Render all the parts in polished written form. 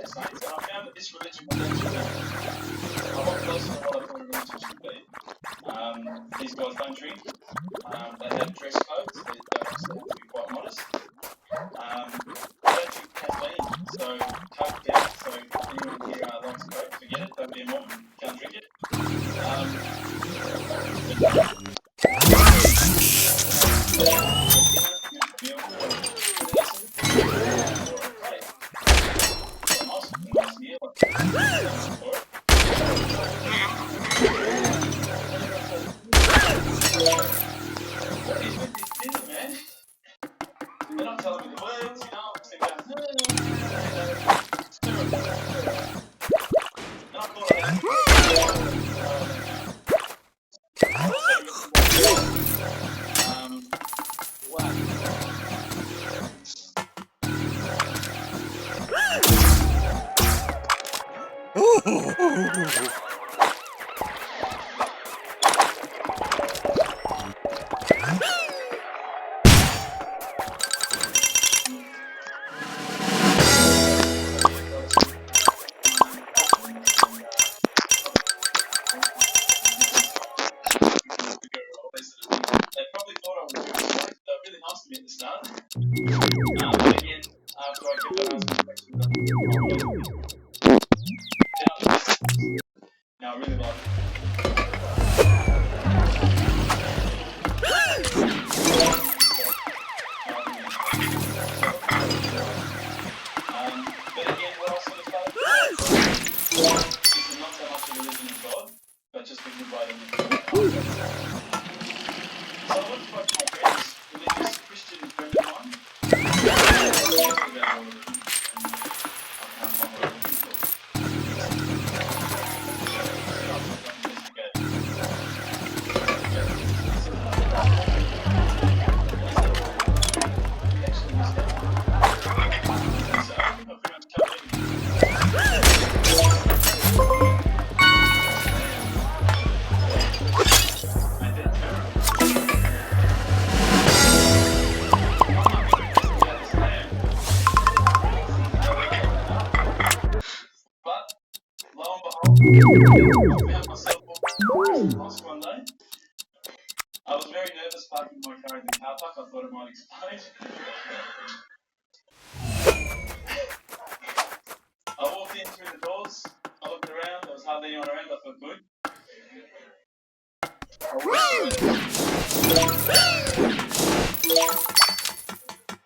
saints, and I found that this religion was actually a lot closer to what I thought a religion should be. These guys don't drink. They have dress codes. They obviously have to be quite modest. They don't drink caffeine, so Coke down. So anyone here likes Coke, forget it. Don't be a Mormon. Can't drink it. They're not telling me the words, you know, I'm thinking about, it's terrible. And I thought I had I was very nervous parking my car in the car park. I thought it might explode. I walked in through the doors. I looked around. There was hardly anyone around. I felt good.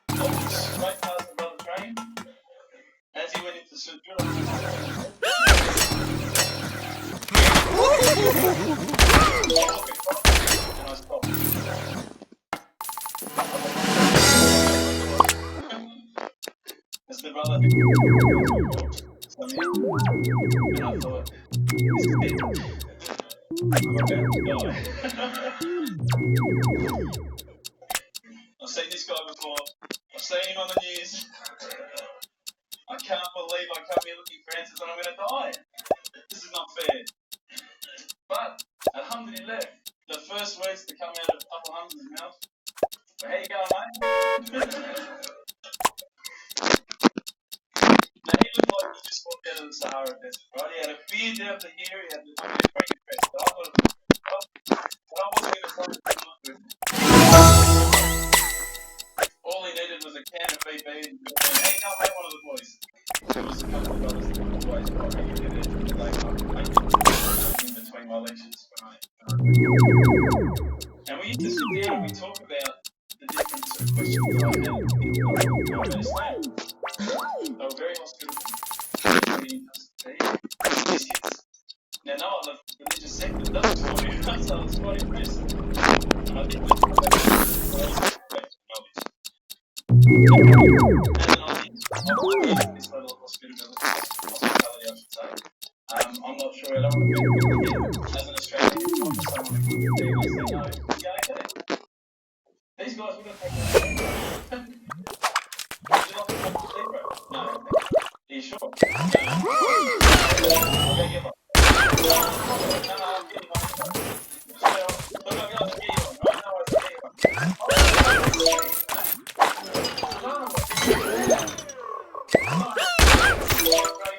I walked straight past another train. As he went into Central, and I stopped. As the brother who somehow, and I thought, this is it. I'm about to die. I've seen this guy before. I've seen him on the news. I can't believe I come here looking for answers and I'm going to die. This is not fair. But, alhamdulillah, the first words to come out of Papa Hamza's mouth were, how you going, mate? Now, he looked like he just walked out of the Sahara Desert, right? He had a beard down to here, he had the pretty dress, but I thought, I wasn't going to tell him to look good. All he needed was a can of BB and hey, come mate, one of the boys. There was a couple of brothers that were always quite regular there to play in between my lectures when I and we used to sit down and we talk about the different sort of questions that I had in Islam. They were very hospitable, very interested. Now, no other religious sect that does it for me, so I was quite impressed. And I think that's what knowledge. And then I think this level of hospitality, I should say. I'm not sure I don't want to be as an Australian, I'm just someone who can do this, they know, yeah, okay. These guys, we're going to take that. Would you like to come to zero? No. Are you sure? No. I'll go get one. No, I'm getting one. So, look, I'm going to get you one, right? No, I can get you one. Oh,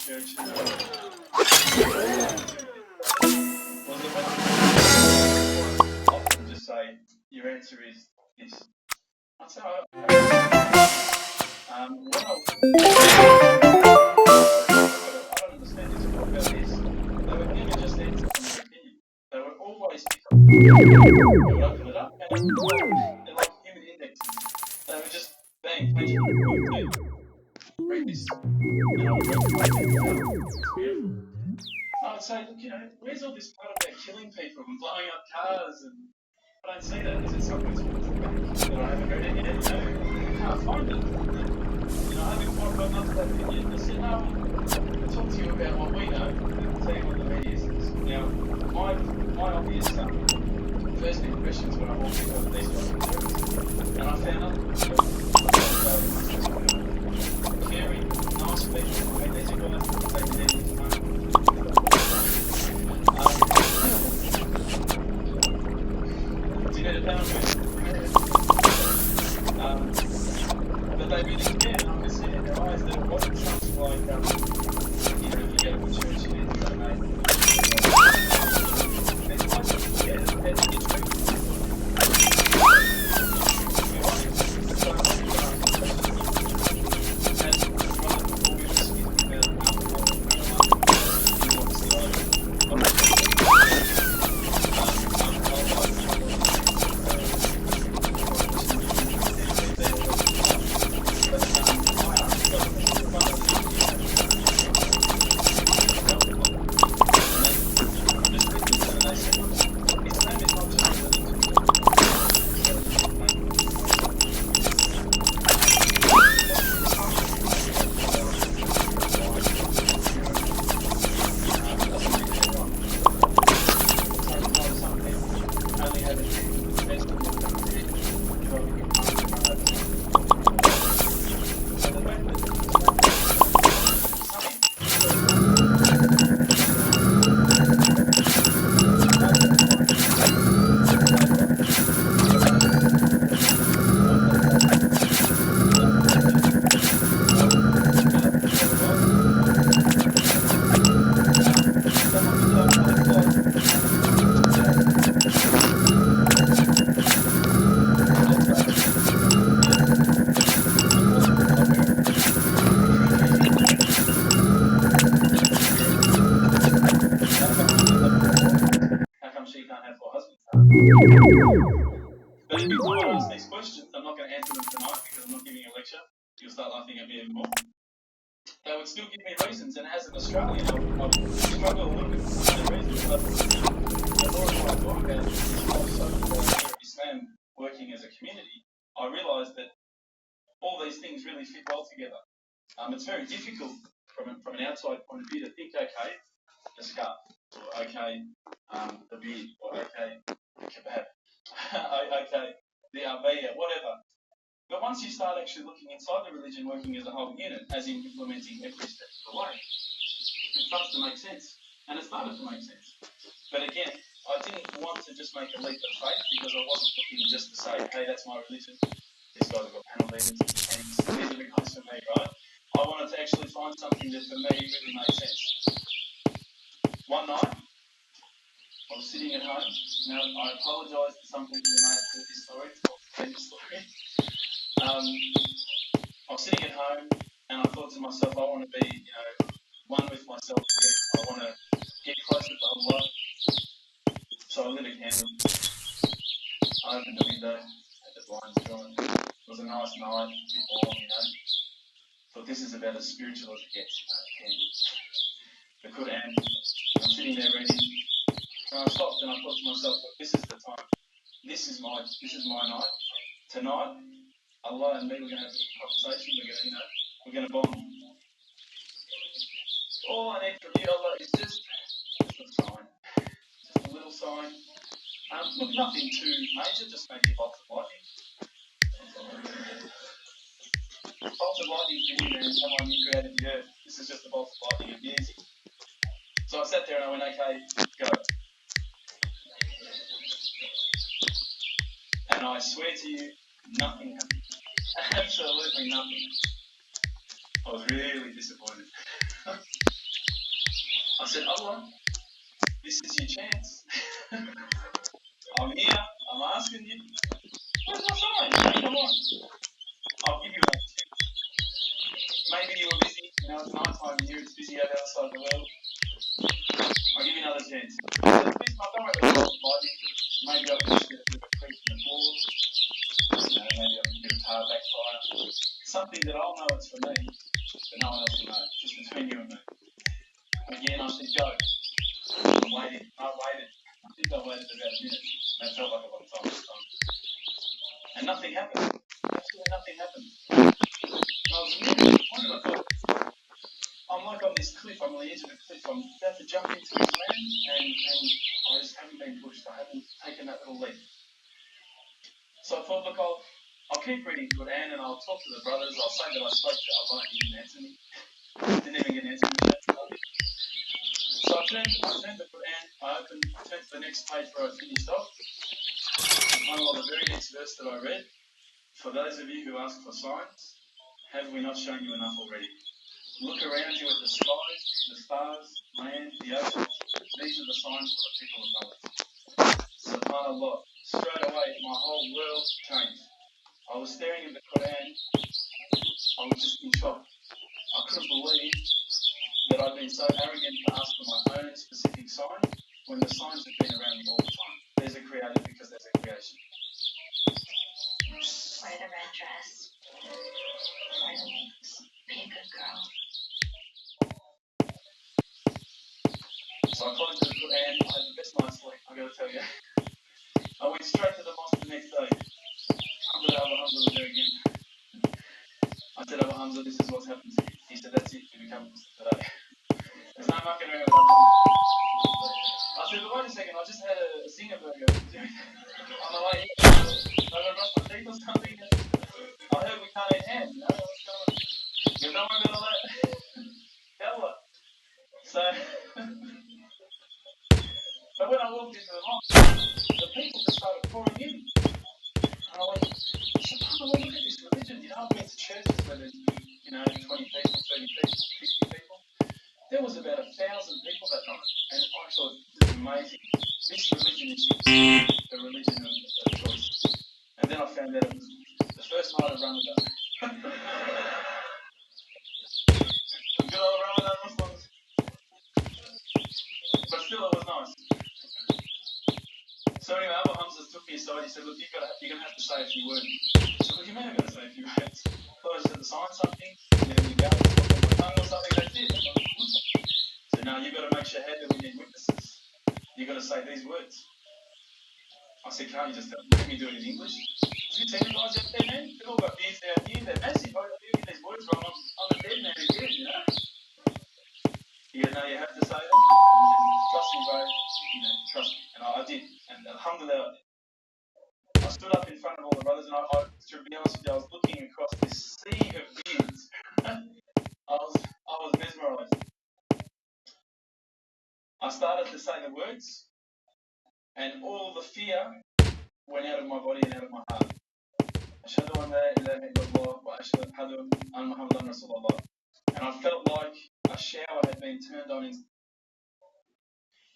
church. Was it when often just say your answer is this? I'd say I don't understand this. What about this? They would never just answer from their opinion. They would always pick up. They would open it up and they're like human indexes. They would just bang, punch it, read this. And I would read I would say, look, you know, where's all this part about killing people and blowing up cars? And I don't see that. Is it something that I haven't read it yet? You know, I can't find it. You know, I haven't quite got enough of that opinion. I said, no, I'll talk to you about what we know and tell you what the media says. Now, my obvious first impressions when I walked into these documentaries, and I found out very nice people. I mean, these are guys that take it easy to know. Do you need a panel with? But they really care, and I can see in their eyes that it wasn't something like, you know, if you go to a church and you go, mate, it's like, yeah, it's true. But if you want to ask these questions, I'm not going to answer them tonight because I'm not giving a lecture. You'll start laughing at me even more. They would still give me reasons, and as an Australian, I would struggle a little bit with some of the reasons. But the more and more I thought about Islam working as a community, I realised that all these things really fit well together. It's very difficult from an outside point of view to think, okay, the scarf, or okay, the beard, or okay, the kebab, okay, the arabia, whatever. But once you start actually looking inside the religion working as a whole unit, as in implementing every step of the way, it starts to make sense. And it started to make sense. But again, I didn't want to just make a leap of faith because I wasn't looking just to say, hey, that's my religion. These guys have got panel leaders, and these are the guys for me, right? I wanted to actually find something that for me really made sense. One night, I was sitting at home. Now, I apologise to some people who may have heard this story, or seen this story. I was sitting at home and I thought to myself, I want to be, you know, one with myself again. I want to get closer to Allah. So I lit a candle. I opened the window, had the blinds drawn. It was a nice night, a bit warm, you know. Thought this is about as spiritual as it gets, you know, candle. The Quran. I'm sitting there reading. And I stopped and I thought to myself, look, this is the time. This is my night. Tonight, Allah and me, we're going to have a conversation. We're going to bond. All I need from you, Allah, is just a sign. Just a little sign. Look, nothing too major, just maybe a bolt of lightning. Bolt of lightning for you, man. Someone you created the earth. This is just a bolt of lightning. It'd be easy. So I sat there and I went, okay, go. And I swear to you, nothing happened. Absolutely nothing. I was really disappointed. said, Allah, this is your chance. I'm here, I'm asking you, where's my sign? Come on. I'll give you that chance. Maybe you were busy, it's night time here, it's busy out outside the world. I'll give you another chance. Please, don't worry about it. Maybe I can just get a bit of a creak in the floor. Maybe I can get a tar backfire. Something that I'll know it's for me, but no one else will know. Just between you and me. Again, I said, go. I'm waiting. I waited. I think I waited about a minute. That felt like a long time this time. And nothing happened. Absolutely nothing happened. And I was really disappointed. I thought, I'm like on this cliff. I'm on the edge of the cliff. I'm about to jump into this land, and I just haven't been pushed. I haven't taken that little leap. So I thought, look, I'll keep reading Quran, and I'll talk to the brothers. I'll say that I spoke to Allah, and He didn't answer me. Didn't even get an answer me. So I turned the Quran. I turned to the next page where I finished off. The very next verse that I read. For those of you who ask for signs, have we not shown you enough already? Look around you at the skies, the stars, land, the oceans. These are the signs for the people of knowledge. SubhanAllah. Straight away, my whole world changed. I was staring at the Quran. I was just in shock. I couldn't believe that I'd been so arrogant to ask for my own specific sign when the signs have been around me all the time. There's a creator because there's a creation. Wear the red dress. Wear the wings. Be a good girl. So I closed the Quran. I had the best night's sleep, I gotta tell you. I went straight to the mosque the next day. Alhamdulillah, Abu Hamza was there again. I said, Abu Hamza, this is what's happened to you. He said, that's it, you become Muslim today. There's no mucking around with Abu Hamza. I said, but wait a second, I just had a zinger burger on the way here. I got to brush my teeth or something. I heard we can't eat ham, what's going on? You don't worry about all that. Yalla. So, but when I walked into the mosque, the people just started pouring in. And I went, SubhanAllah, look at this religion. I've been to churches where there's, 20 people, 30 people, 50 people. There was about 1,000 people that night. And I thought, this is amazing. This religion is the religion of choice. And then I found out it was the first night of Ramadan. Good old Ramadan Muslims. But still, it was nice. So anyway, Abu Hamza took me aside. He said, look, you're going to have to say a few words. I said, what do you mean I've got to say a few words? I thought I just had to sign something, and then you go and talk on my tongue or something, that's it. So now you've got to make shahada, we need witnesses. You've got to say these words. I said, can't you just make me do it in English? Have you seen the guys out there, man? They've all got beards down here, they're massive. I get these words wrong, I'm a dead man again, He goes, no, you have to say them. And trust me, bro. Trust me. And I did. And alhamdulillah, I stood up in front of all the brothers, and to be honest with you, I was looking across this sea of beards. I was mesmerized. I started to say the words, and all the fear went out of my body and out of my heart. Ashhadu an la ilaha illallah wa ashhadu anna Muhammadan Rasulullah. And I felt like a shower had been turned on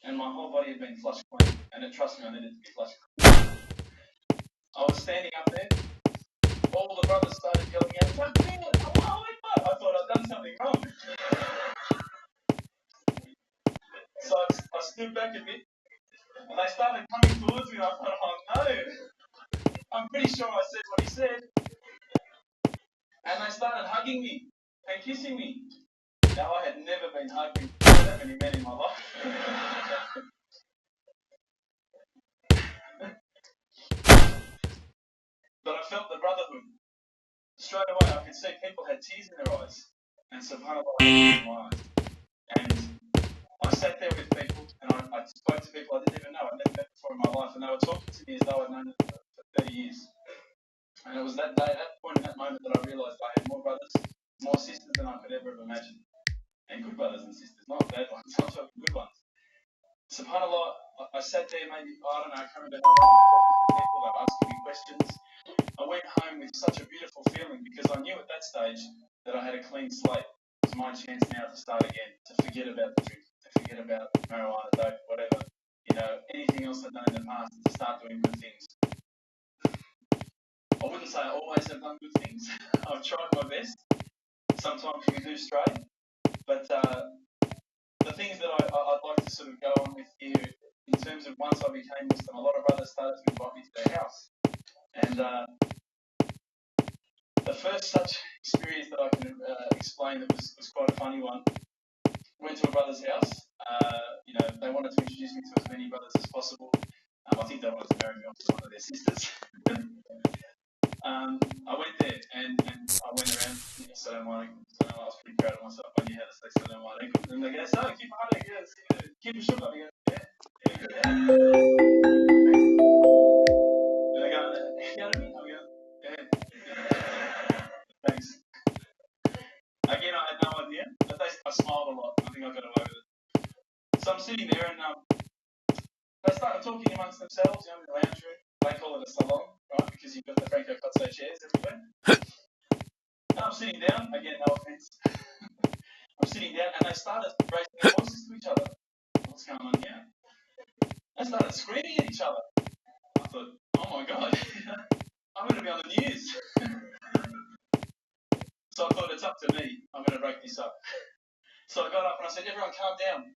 and my whole body had been flushed clean. And trust me, I needed to be flushed clean. I was standing up there. All the brothers started yelling out, Takbir, Allahu Akbar. I thought I'd done something wrong. So I stood back a bit, and they started coming towards me, and I thought, oh no. I'm pretty sure I said what he said. And they started hugging me and kissing me. Now, I had never been hugged by that many men in my life. But I felt the brotherhood. Straight away, I could see people had tears in their eyes. And subhanAllah, I had tears in my eyes. And I sat there with people, and I spoke to people I didn't even know. I'd never met before in my life. And they were talking to me as though I'd known them for 30 years. And it was that day, that point in that moment that I realised I had more brothers, more sisters than I could ever have imagined. And good brothers and sisters, not bad ones, I'm talking good ones. SubhanAllah, I sat there maybe, I don't know, I can't remember how long, talking to people, they were asking me questions. I went home with such a beautiful feeling because I knew at that stage that I had a clean slate. It was my chance now to start again, to forget about the drink, to forget about marijuana, dope, whatever. You know, anything else I've done in the past to start doing good things. I wouldn't say I always have done good things. I've tried my best. Sometimes we do stray, but the things that I'd like to sort of go on with here, in terms of once I became Muslim, a lot of brothers started to invite me to their house. And the first such experience that I can explain that was quite a funny one. Went to a brother's house. You know, they wanted to introduce me to as many brothers as possible. I think they wanted to marry me off to one of their sisters. I went there and I went around. Assalamu alaikum. I was pretty proud of myself. I knew how to say assalamu alaikum. And they go, so keep on, keep it sugar. Yeah. And they go, you know what I mean? I go, yeah. Thanks. Again, I had no idea, but I smiled a lot. I think I got away with it. So I'm sitting there and they started talking amongst themselves, you know, in the lounge room. They call it a salon, right? Because you've got the Franco Cozzo chairs everywhere. And I'm sitting down, again, no offense. I'm sitting down and they started raising their voices to each other. What's going on here? They started screaming at each other. I thought, oh my God, I'm going to be on the news. So I thought, it's up to me. I'm going to break this up. So I got up and I said, everyone calm down.